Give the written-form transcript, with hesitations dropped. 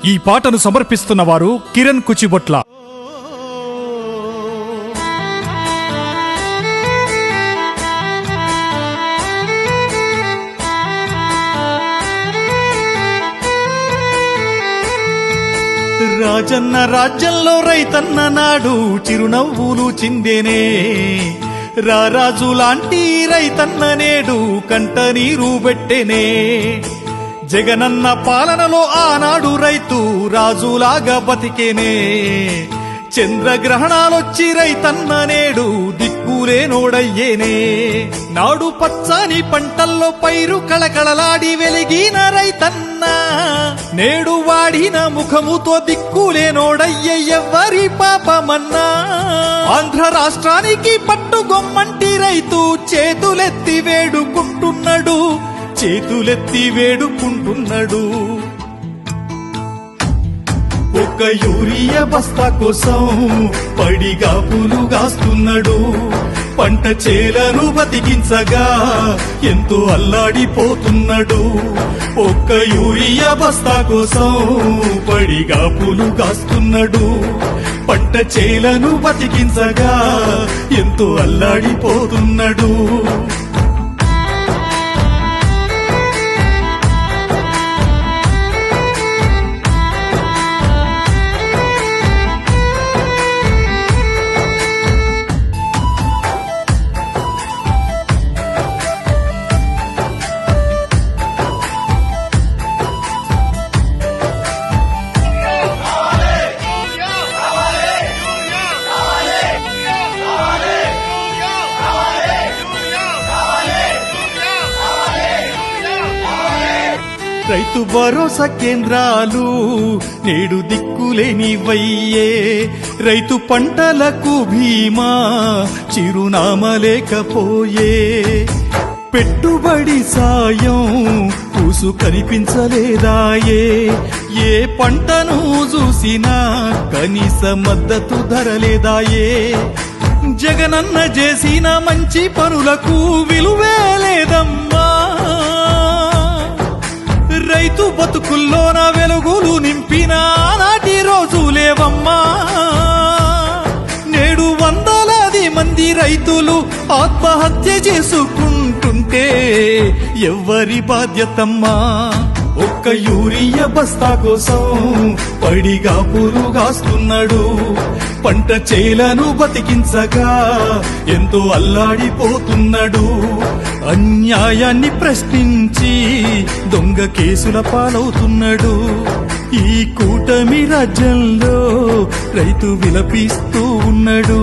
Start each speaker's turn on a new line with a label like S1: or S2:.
S1: ఈ పాటను సమర్పిస్తున్న వారు కిరణ్ కుచిబొట్ల.
S2: రాజన్న రాజ్యంలో రైతన్న నాడు చిరునవ్వులు చిందెనే. రారాజు లాంటి రైతన్న నేడు కంట నీరు పెట్టెనే. జగనన్న పాలనలో ఆనాడు రైతు రాజులాగా బతికేనే. చంద్రగ్రహణాలొచ్చి రైతన్న నేడు దిక్కులేనోడయ్యేనే. నాడు పచ్చని పంటల్లో పైరు కళకళలాడి వెలిగిన రైతన్న నేడు వాడిన ముఖముతో దిక్కులేనోడయ్యే ఎవ్వరి పాపమన్నా. ఆంధ్ర రాష్ట్రానికి పట్టుగొమ్మంటి రైతు చేతులెత్తి వేడుకుంటున్నాడు, చేతులెత్తి వేడుకుంటున్నాడు. ఒక యూరియా బస్తా కోసం పడిగా పులుగాస్తున్నాడు. పంట చేలను బతికించగా ఎంతో అల్లాడిపోతున్నాడు. ఒక్క యూరియా బస్తా కోసం పడిగా పులుగాస్తున్నాడు. పంట చేలను బతికించగా ఎంతో అల్లాడిపోతున్నాడు. రైతు భరోసా కేంద్రాలు నేడు దిక్కులేనివయ్యే. రైతు పంటలకు బీమా చిరునామా లేకపోయే. పెట్టుబడి సాయం పూసు కనిపించలేదాయే. ఏ పంటను చూసినా కనీస మద్దతు ధర లేదాయే. జగనన్న చేసిన మంచి పనులకు విలువే లేదమ్మా. రైతు బతుకుల్లోన వెలుగులు నింపిన నాటి రోజు లేవమ్మా. నేడు వందలాది మంది రైతులు ఆత్మహత్య చేసుకుంటుంటే ఎవ్వరి బాధ్యతమ్మా. ఒక్క యూరియా బస్తా కోసం పడిగా పులుగాస్తున్నాడు. పంట చేలను బతికించగా ఎంతో అల్లాడిపోతున్నాడు. అన్యాయాన్ని ప్రశ్నించి దొంగ కేసుల పాలవుతున్నాడు. ఈ కూటమి రాజ్యంలో రైతు విలపిస్తూ ఉన్నాడు.